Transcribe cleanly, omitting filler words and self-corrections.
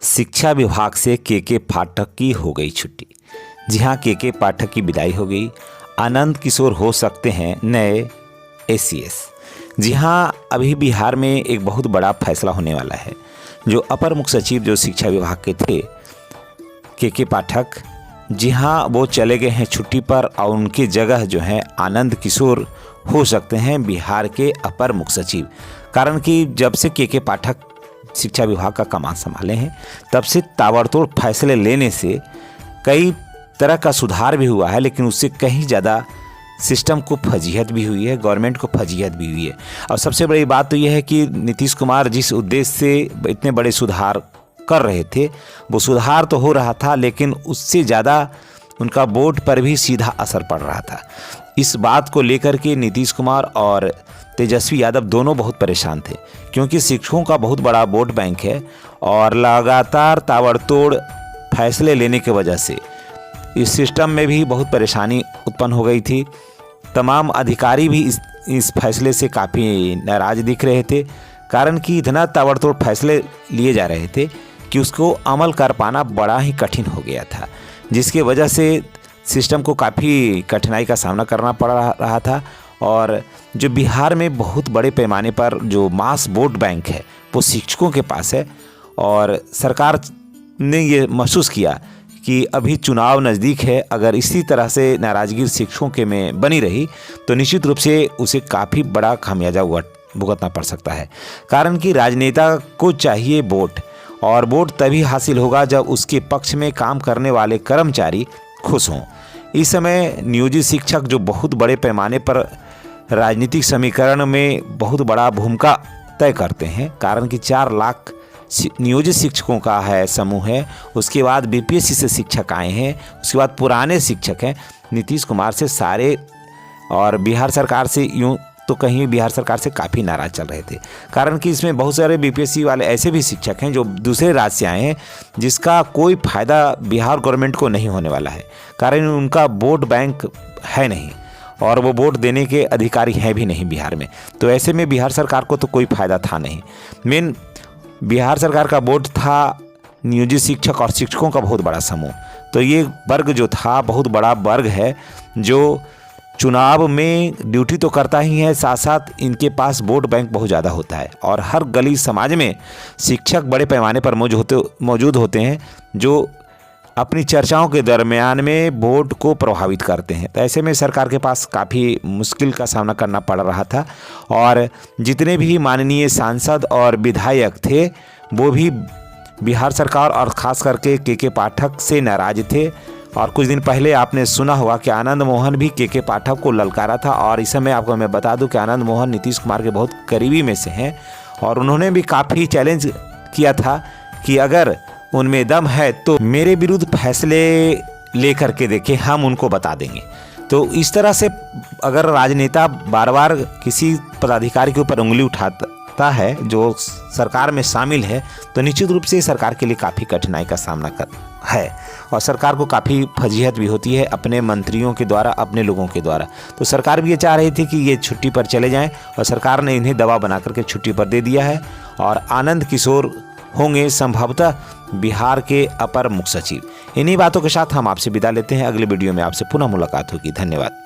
शिक्षा विभाग से के पाठक की हो गई छुट्टी। जी हाँ, के पाठक की विदाई हो गई। आनंद किशोर हो सकते हैं नए एसीएस। जी हाँ, अभी बिहार में एक बहुत बड़ा फैसला होने वाला है। जो अपर मुख्य सचिव जो शिक्षा विभाग के थे के पाठक, जी हाँ, वो चले गए हैं छुट्टी पर और उनकी जगह जो है आनंद किशोर हो सकते हैं बिहार के अपर मुख्य सचिव। कारण कि जब से के पाठक शिक्षा विभाग का कमान संभाले हैं तब से ताबड़तोड़ फैसले लेने से कई तरह का सुधार भी हुआ है, लेकिन उससे कहीं ज़्यादा सिस्टम को फजीहत भी हुई है, गवर्नमेंट को फजीहत भी हुई है। और सबसे बड़ी बात तो यह है कि नीतीश कुमार जिस उद्देश्य से इतने बड़े सुधार कर रहे थे, वो सुधार तो हो रहा था, लेकिन उससे ज़्यादा उनका वोट पर भी सीधा असर पड़ रहा था। इस बात को लेकर के नीतीश कुमार और तेजस्वी यादव दोनों बहुत परेशान थे, क्योंकि शिक्षकों का बहुत बड़ा वोट बैंक है और लगातार ताबड़तोड़ फैसले लेने की वजह से इस सिस्टम में भी बहुत परेशानी उत्पन्न हो गई थी। तमाम अधिकारी भी इस फैसले से काफ़ी नाराज़ दिख रहे थे, कारण कि इतना ताबड़तोड़ फैसले लिए जा रहे थे कि उसको अमल कर पाना बड़ा ही कठिन हो गया था, जिसकी वजह से सिस्टम को काफ़ी कठिनाई का सामना करना पड़ रहा था। और जो बिहार में बहुत बड़े पैमाने पर जो मास वोट बैंक है वो शिक्षकों के पास है, और सरकार ने ये महसूस किया कि अभी चुनाव नज़दीक है, अगर इसी तरह से नाराज़गी शिक्षकों के में बनी रही तो निश्चित रूप से उसे काफ़ी बड़ा खामियाजा भुगतना पड़ सकता है। कारण कि राजनेता को चाहिए वोट, और वोट तभी हासिल होगा जब उसके पक्ष में काम करने वाले कर्मचारी खुश हों। इस समय नियोजित शिक्षक जो बहुत बड़े पैमाने पर राजनीतिक समीकरण में बहुत बड़ा भूमिका तय करते हैं, कारण कि 4 लाख नियोजित शिक्षकों का है समूह है, उसके बाद बीपीएससी से शिक्षक आए हैं, उसके बाद पुराने शिक्षक हैं। नीतीश कुमार से सारे और बिहार सरकार से यूँ तो कहीं बिहार सरकार से काफ़ी नाराज़ चल रहे थे, कारण कि इसमें बहुत सारे बीपीएससी वाले ऐसे भी शिक्षक हैं जो दूसरे राज्य से आए हैं, जिसका कोई फ़ायदा बिहार गवर्नमेंट को नहीं होने वाला है, कारण उनका वोट बैंक है नहीं और वो वोट देने के अधिकारी हैं भी नहीं बिहार में। तो ऐसे में बिहार सरकार को तो कोई फ़ायदा था नहीं। मेन बिहार सरकार का वोट था नियोजित शिक्षक और शिक्षकों का बहुत बड़ा समूह। तो ये वर्ग जो था बहुत बड़ा वर्ग है, जो चुनाव में ड्यूटी तो करता ही है, साथ साथ इनके पास वोट बैंक बहुत ज़्यादा होता है, और हर गली समाज में शिक्षक बड़े पैमाने पर मौजूद होते हैं, जो अपनी चर्चाओं के दरमियान में वोट को प्रभावित करते हैं। तो ऐसे में सरकार के पास काफ़ी मुश्किल का सामना करना पड़ रहा था, और जितने भी माननीय सांसद और विधायक थे वो भी बिहार सरकार और ख़ास करके के पाठक से नाराज थे। और कुछ दिन पहले आपने सुना होगा कि आनंद मोहन भी के पाठक को ललकारा था, और इस समय आपको मैं बता दूं कि आनंद मोहन नीतीश कुमार के बहुत करीबी में से हैं, और उन्होंने भी काफ़ी चैलेंज किया था कि अगर उनमें दम है तो मेरे विरुद्ध फैसले ले करके देखें, हम उनको बता देंगे। तो इस तरह से अगर राजनेता बार बार किसी पदाधिकारी के ऊपर उंगली उठाता है जो सरकार में शामिल है, तो निश्चित रूप से सरकार के लिए काफ़ी कठिनाई का सामना है, और सरकार को काफ़ी फजीहत भी होती है अपने मंत्रियों के द्वारा, अपने लोगों के द्वारा। तो सरकार भी ये चाह रही थी कि ये छुट्टी पर चले जाएं, और सरकार ने इन्हें दबाव बना करके छुट्टी पर दे दिया है, और आनंद किशोर होंगे संभवतः बिहार के अपर मुख्य सचिव। इन्हीं बातों के साथ हम आपसे विदा लेते हैं। अगले वीडियो में आपसे पुनः मुलाकात होगी। धन्यवाद।